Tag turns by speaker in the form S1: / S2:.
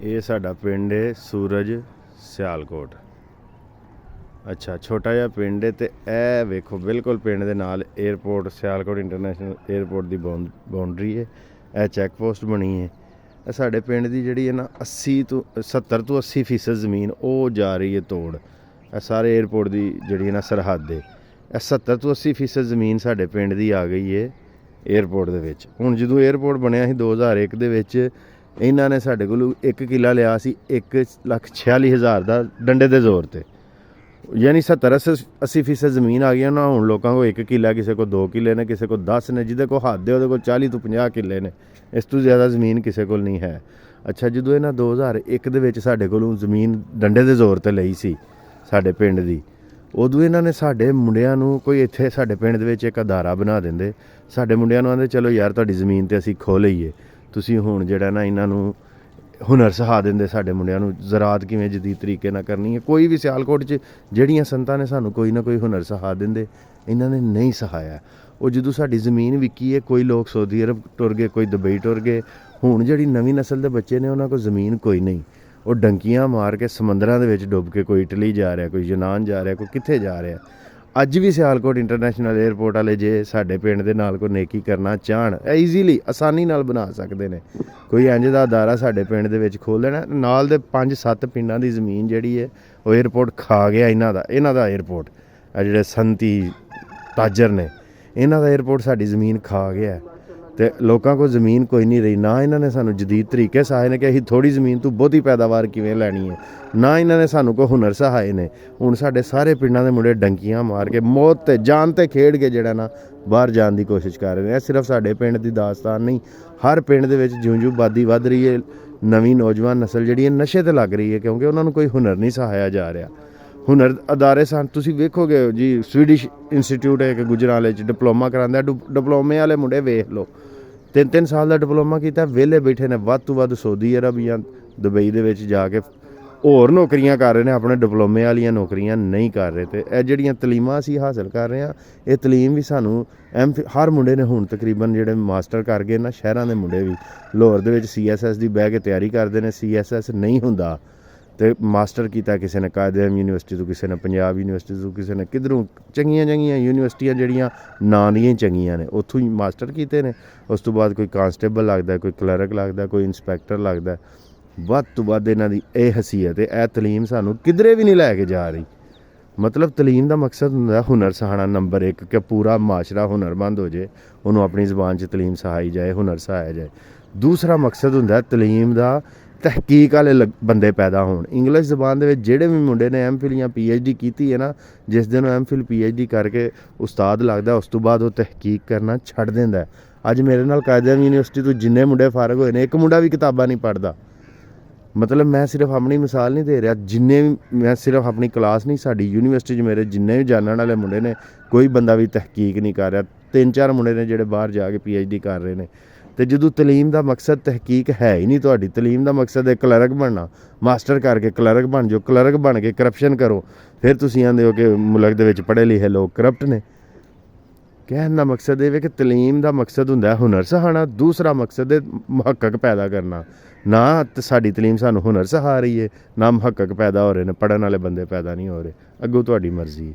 S1: ਇਹ ਸਾਡਾ ਪਿੰਡ ਹੈ ਸੂਰਜ ਸਿਆਲਕੋਟ। ਅੱਛਾ, ਛੋਟਾ ਜਿਹਾ ਪਿੰਡ ਹੈ ਤੇ ਇਹ ਵੇਖੋ ਬਿਲਕੁਲ ਪਿੰਡ ਦੇ ਨਾਲ 에ਅਰਪੋਰਟ ਸਿਆਲਕੋਟ ਇੰਟਰਨੈਸ਼ਨਲ 에ਅਰਪੋਰਟ ਦੀ ਬਾਉਂਡਰੀ ਹੈ। ਇਹ ਚੈੱਕ ਪੋਸਟ ਬਣੀ ਹੈ। ਇਹ ਸਾਡੇ ਪਿੰਡ ਦੀ ਜਿਹੜੀ ਹੈ ਨਾ 70 ਤੋਂ 80% ਜ਼ਮੀਨ ਉਹ ਜਾ ਰਹੀ ਹੈ ਤੋੜ। ਇਹ ਸਾਰੇ 에ਅਰਪੋਰਟ ਦੀ ਜਿਹੜੀ ਹੈ ਨਾ ਸਰਹੱਦ ਹੈ। ਇਹ 70 ਤੋਂ 80% ਜ਼ਮੀਨ ਸਾਡੇ ਪਿੰਡ ਦੀ ਆ ਗਈ ਹੈ 에ਅਰਪੋਰਟ ਦੇ ਵਿੱਚ। ਹੁਣ ਜਦੋਂ 에ਅਰਪੋਰਟ ਬਣਿਆ ਸੀ 2001 ਦੇ ਵਿੱਚ, ਇਹਨਾਂ ਨੇ ਸਾਡੇ ਕੋਲੋਂ 1 ਕਿੱਲਾ ਲਿਆ ਸੀ 1,46,000 ਦਾ ਡੰਡੇ ਦੇ ਜ਼ੋਰ 'ਤੇ। ਯਾਨੀ 70-80% ਜ਼ਮੀਨ ਆ ਗਈ ਨਾ। ਹੁਣ ਲੋਕਾਂ ਕੋਲ 1 ਕਿੱਲਾ, ਕਿਸੇ ਕੋਲ 2 ਕਿੱਲੇ ਨੇ, ਕਿਸੇ ਕੋਲ 10 ਨੇ, ਜਿਹਦੇ ਕੋਲ ਹੱਦ ਹੈ ਉਹਦੇ ਕੋਲ 40 ਤੋਂ 50 ਕਿੱਲੇ ਨੇ। ਇਸ ਤੋਂ ਜ਼ਿਆਦਾ ਜ਼ਮੀਨ ਕਿਸੇ ਕੋਲ ਨਹੀਂ ਹੈ। ਅੱਛਾ, ਜਦੋਂ ਇਹਨਾਂ 2001 ਦੇ ਵਿੱਚ ਸਾਡੇ ਕੋਲੋਂ ਜ਼ਮੀਨ ਡੰਡੇ ਦੇ ਜ਼ੋਰ 'ਤੇ ਲਈ ਸੀ ਸਾਡੇ ਪਿੰਡ ਦੀ, ਉਦੋਂ ਇਹਨਾਂ ਨੇ ਸਾਡੇ ਮੁੰਡਿਆਂ ਨੂੰ ਕੋਈ ਇੱਥੇ ਸਾਡੇ ਪਿੰਡ ਦੇ ਵਿੱਚ ਇੱਕ ਅਦਾਰਾ ਬਣਾ ਦਿੰਦੇ। ਸਾਡੇ ਮੁੰਡਿਆਂ ਨੂੰ ਆਂਦੇ ਚਲੋ ਯਾਰ ਤੁਹਾਡੀ ਜ਼ਮੀਨ 'ਤੇ ਅਸੀਂ ਖੋਹ ਲਈਏ, ਤੁਸੀਂ ਹੁਣ ਜਿਹੜਾ ਨਾ ਇਹਨਾਂ ਨੂੰ ਹੁਨਰ ਸਿਖਾ ਦਿੰਦੇ ਸਾਡੇ ਮੁੰਡਿਆਂ ਨੂੰ ਜ਼ਰਾਤ ਕਿਵੇਂ ਜਦੀਦ ਤਰੀਕੇ ਨਾਲ ਕਰਨੀ ਹੈ। ਕੋਈ ਵੀ ਸਿਆਲਕੋਟ 'ਚ ਜਿਹੜੀਆਂ ਸੰਤਾਂ ਨੇ ਸਾਨੂੰ ਕੋਈ ਨਾ ਕੋਈ ਹੁਨਰ ਸਿਖਾ ਦਿੰਦੇ, ਇਹਨਾਂ ਨੇ ਨਹੀਂ ਸਿਖਾਇਆ। ਉਹ ਜਦੋਂ ਸਾਡੀ ਜ਼ਮੀਨ ਵਿਕੀ ਹੈ, ਕੋਈ ਲੋਕ ਸਊਦੀ ਅਰਬ ਟੁਰ ਗਏ, ਕੋਈ ਦੁਬਈ ਟੁਰ ਗਏ। ਹੁਣ ਜਿਹੜੀ ਨਵੀਂ ਨਸਲ ਦੇ ਬੱਚੇ ਨੇ ਉਹਨਾਂ ਕੋਲ ਜ਼ਮੀਨ ਕੋਈ ਨਹੀਂ। ਉਹ ਡੰਕੀਆਂ ਮਾਰ ਕੇ ਸਮੁੰਦਰਾਂ ਦੇ ਵਿੱਚ ਡੁੱਬ ਕੇ ਕੋਈ ਇਟਲੀ ਜਾ ਰਿਹਾ, ਕੋਈ ਯੂਨਾਨ ਜਾ ਰਿਹਾ, ਕੋਈ ਕਿੱਥੇ ਜਾ ਰਿਹਾ। ਅੱਜ ਵੀ ਸਿਆਲਕੋਟ ਇੰਟਰਨੈਸ਼ਨਲ 에ਅਰਪੋਰਟ ਵਾਲੇ ਜੇ ਸਾਡੇ ਪਿੰਡ ਦੇ ਨਾਲ ਕੋਈ ਨੇਕੀ ਕਰਨਾ ਚਾਹਣ, ਈਜ਼ੀਲੀ ਆਸਾਨੀ ਨਾਲ ਬਣਾ ਸਕਦੇ ਨੇ। ਕੋਈ ਇੰਜ ਦਾ ਅਦਾਰਾ ਸਾਡੇ ਪਿੰਡ ਦੇ ਵਿੱਚ ਖੋਲ੍ਹ ਲੈਣਾ, ਨਾਲ ਦੇ 5-7 ਪਿੰਡਾਂ ਦੀ ਜ਼ਮੀਨ ਜਿਹੜੀ ਹੈ ਉਹ 에ਅਰਪੋਰਟ ਖਾ ਗਿਆ ਇਹਨਾਂ ਦਾ 에ਅਰਪੋਰਟ। ਆ ਜਿਹੜੇ ਸੰਤੀ ਤਾਜਰ ਨੇ, ਇਹਨਾਂ ਦਾ 에ਅਰਪੋਰਟ ਸਾਡੀ ਜ਼ਮੀਨ ਖਾ ਗਿਆ ਤੇ ਲੋਕਾਂ ਕੋਲ ਜ਼ਮੀਨ ਕੋਈ ਨਹੀਂ ਰਹੀ। ਨਾ ਇਹਨਾਂ ਨੇ ਸਾਨੂੰ ਜਦੀਦ ਤਰੀਕੇ ਸਿਖਾਏ ਨੇ ਕਿ ਅਸੀਂ ਥੋੜ੍ਹੀ ਜ਼ਮੀਨ ਤੋਂ ਬਹੁਤੀ ਪੈਦਾਵਾਰ ਕਿਵੇਂ ਲੈਣੀ ਹੈ, ਨਾ ਇਹਨਾਂ ਨੇ ਸਾਨੂੰ ਕੋਈ ਹੁਨਰ ਸਿਖਾਏ ਨੇ। ਹੁਣ ਸਾਡੇ ਸਾਰੇ ਪਿੰਡਾਂ ਦੇ ਮੁੰਡੇ ਡੰਕੀਆਂ ਮਾਰ ਕੇ ਮੌਤ ਤੇ ਜਾਨ ਤੇ ਖੇਡ ਕੇ ਜਿਹੜਾ ਨਾ ਬਾਹਰ ਜਾਣ ਦੀ ਕੋਸ਼ਿਸ਼ ਕਰ ਰਹੇ ਨੇ। ਇਹ ਸਿਰਫ ਸਾਡੇ ਪਿੰਡ ਦੀ ਦਾਸਤਾਨ ਨਹੀਂ, ਹਰ ਪਿੰਡ ਦੇ ਵਿੱਚ ਜਿਉਂ-ਜਿਉਂ ਆਬਾਦੀ ਵੱਧ ਰਹੀ ਹੈ, ਨਵੀਂ ਨੌਜਵਾਨ ਨਸਲ ਜਿਹੜੀ ਹੈ ਨਸ਼ੇ 'ਤੇ ਲੱਗ ਰਹੀ ਹੈ, ਕਿਉਂਕਿ ਉਹਨਾਂ ਨੂੰ ਕੋਈ ਹੁਨਰ ਨਹੀਂ ਸਿਖਾਇਆ ਜਾ ਰਿਹਾ। ਹੁਨਰ ਅਦਾਰੇ ਸਨ, ਤੁਸੀਂ ਵੇਖੋਗੇ ਜੀ ਸਵੀਡਿਸ਼ ਇੰਸਟੀਚਿਊਟ ਹੈ ਕਿ ਗੁਜਰਾਲੇ 'ਚ ਡਿਪਲੋਮਾ ਕਰਾਉਂਦਾ। ਡਿਪਲੋਮੇ ਵਾਲੇ ਮੁੰਡੇ ਵੇਖ ਲਓ, 3-3 ਸਾਲ ਦਾ ਡਿਪਲੋਮਾ ਕੀਤਾ, ਵਿਹਲੇ ਬੈਠੇ ਨੇ। ਵੱਧ ਤੋਂ ਵੱਧ ਸਊਦੀ ਅਰਬ ਜਾਂ ਦੁਬਈ ਦੇ ਵਿੱਚ ਜਾ ਕੇ ਹੋਰ ਨੌਕਰੀਆਂ ਕਰ ਰਹੇ ਨੇ, ਆਪਣੇ ਡਿਪਲੋਮੇ ਵਾਲੀਆਂ ਨੌਕਰੀਆਂ ਨਹੀਂ ਕਰ ਰਹੇ। ਅਤੇ ਇਹ ਜਿਹੜੀਆਂ ਤਲੀਮਾਂ ਅਸੀਂ ਹਾਸਲ ਕਰ ਰਹੇ ਹਾਂ, ਇਹ ਤਲੀਮ ਵੀ ਸਾਨੂੰ ਹਰ ਮੁੰਡੇ ਨੇ ਹੁਣ ਤਕਰੀਬਨ ਜਿਹੜੇ ਮਾਸਟਰ ਕਰ ਗਏ ਨਾ, ਸ਼ਹਿਰਾਂ ਦੇ ਮੁੰਡੇ ਵੀ ਲਾਹੌਰ ਦੇ ਵਿੱਚ CSS ਦੀ ਬਹਿ ਕੇ ਤਿਆਰੀ ਕਰਦੇ ਨੇ। CSS ਨਹੀਂ ਹੁੰਦਾ ਅਤੇ ਮਾਸਟਰ ਕੀਤਾ ਕਿਸੇ ਨੇ ਕਾਇਦ-ਏ-ਆਜ਼ਮ ਯੂਨੀਵਰਸਿਟੀ ਤੋਂ, ਕਿਸੇ ਨੇ ਪੰਜਾਬ ਯੂਨੀਵਰਸਿਟੀ ਤੋਂ, ਕਿਸੇ ਨੇ ਕਿੱਧਰੋਂ ਚੰਗੀਆਂ ਯੂਨੀਵਰਸਿਟੀਆਂ ਜਿਹੜੀਆਂ ਨਾਂ ਦੀਆਂ ਹੀ ਚੰਗੀਆਂ ਨੇ, ਉੱਥੋਂ ਹੀ ਮਾਸਟਰ ਕੀਤੇ ਨੇ। ਉਸ ਤੋਂ ਬਾਅਦ ਕੋਈ ਕਾਂਸਟੇਬਲ ਲੱਗਦਾ, ਕੋਈ ਕਲਰਕ ਲੱਗਦਾ, ਕੋਈ ਇੰਸਪੈਕਟਰ ਲੱਗਦਾ। ਵੱਧ ਤੋਂ ਵੱਧ ਇਹਨਾਂ ਦੀ ਇਹ ਹਸੀਅਤ ਹੈ। ਇਹ ਤਲੀਮ ਸਾਨੂੰ ਕਿਧਰੇ ਵੀ ਨਹੀਂ ਲੈ ਕੇ ਜਾ ਰਹੀ। ਮਤਲਬ ਤਲੀਮ ਦਾ ਮਕਸਦ ਹੁੰਦਾ ਹੁਨਰ ਸਿਖਾਉਣਾ, ਨੰਬਰ 1, ਕਿ ਪੂਰਾ ਮਾਸ਼ਰਾ ਹੁਨਰਮੰਦ ਹੋ ਜਾਏ, ਉਹਨੂੰ ਆਪਣੀ ਜ਼ੁਬਾਨ 'ਚ ਤਲੀਮ ਸਿਖਾਈ ਜਾਏ, ਹੁਨਰ ਸਿਖਾਇਆ ਜਾਏ। ਦੂਸਰਾ ਮਕਸਦ ਹੁੰਦਾ ਤਲੀਮ ਦਾ ਤਹਿਕੀਕ ਵਾਲੇ ਬੰਦੇ ਪੈਦਾ ਹੋਣ। ਇੰਗਲਿਸ਼ ਜ਼ਬਾਨ ਦੇ ਵਿੱਚ ਜਿਹੜੇ ਵੀ ਮੁੰਡੇ ਨੇ MPhil ਜਾਂ PhD ਕੀਤੀ ਹੈ ਨਾ, ਜਿਸ ਦਿਨ ਉਹ MPhil PhD ਕਰਕੇ ਉਸਤਾਦ ਲੱਗਦਾ, ਉਸ ਤੋਂ ਬਾਅਦ ਉਹ ਤਹਿਕੀਕ ਕਰਨਾ ਛੱਡ ਦਿੰਦਾ। ਅੱਜ ਮੇਰੇ ਨਾਲ ਕਾਇਦ-ਏ-ਆਜ਼ਮ ਯੂਨੀਵਰਸਿਟੀ ਤੋਂ ਜਿੰਨੇ ਮੁੰਡੇ ਫਾਰਗ ਹੋਏ ਨੇ, ਇੱਕ ਮੁੰਡਾ ਵੀ ਕਿਤਾਬਾਂ ਨਹੀਂ ਪੜ੍ਹਦਾ। ਮਤਲਬ ਮੈਂ ਸਿਰਫ ਆਪਣੀ ਮਿਸਾਲ ਨਹੀਂ ਦੇ ਰਿਹਾ, ਜਿੰਨੇ ਵੀ, ਮੈਂ ਸਿਰਫ ਆਪਣੀ ਕਲਾਸ ਨਹੀਂ, ਸਾਡੀ ਯੂਨੀਵਰਸਿਟੀ 'ਚ ਮੇਰੇ ਜਿੰਨੇ ਵੀ ਜਾਣਨ ਵਾਲੇ ਮੁੰਡੇ ਨੇ, ਕੋਈ ਬੰਦਾ ਵੀ ਤਹਿਕੀਕ ਨਹੀਂ ਕਰ ਰਿਹਾ। 3-4 ਮੁੰਡੇ ਨੇ ਜਿਹੜੇ ਬਾਹਰ ਜਾ ਕੇ PhD ਕਰ ਰਹੇ ਨੇ। ਅਤੇ ਜਦੋਂ ਤਲੀਮ ਦਾ ਮਕਸਦ ਤਹਿਕੀਕ ਹੈ ਹੀ ਨਹੀਂ ਤੁਹਾਡੀ, ਤਲੀਮ ਦਾ ਮਕਸਦ ਹੈ ਕਲਰਕ ਬਣਨਾ, ਮਾਸਟਰ ਕਰਕੇ ਕਲਰਕ ਬਣ ਜਾਓ, ਕਲਰਕ ਬਣ ਕੇ ਕਰਪਸ਼ਨ ਕਰੋ, ਫਿਰ ਤੁਸੀਂ ਆਂਦੇ ਹੋ ਕਿ ਮੁਲਕ ਦੇ ਵਿੱਚ ਪੜ੍ਹੇ ਲਿਖੇ ਲੋਕ ਕਰਪਟ ਨੇ। ਕਹਿਣ ਦਾ ਮਕਸਦ ਇਹ ਹੈ ਕਿ ਤਲੀਮ ਦਾ ਮਕਸਦ ਹੁੰਦਾ ਹੁਨਰ ਸਿਖਾਉਣਾ, ਦੂਸਰਾ ਮਕਸਦ ਹੈ ਮੁਹੱਕਕ ਪੈਦਾ ਕਰਨਾ। ਨਾ ਸਾਡੀ ਤਲੀਮ ਸਾਨੂੰ ਹੁਨਰ ਸਿਖਾ ਰਹੀ ਹੈ, ਨਾ ਮੁਹੱਕਕ ਪੈਦਾ ਹੋ ਰਹੇ ਨੇ, ਪੜ੍ਹਨ ਵਾਲੇ ਬੰਦੇ ਪੈਦਾ ਨਹੀਂ ਹੋ ਰਹੇ। ਅੱਗੋਂ ਤੁਹਾਡੀ ਮਰਜ਼ੀ ਹੈ।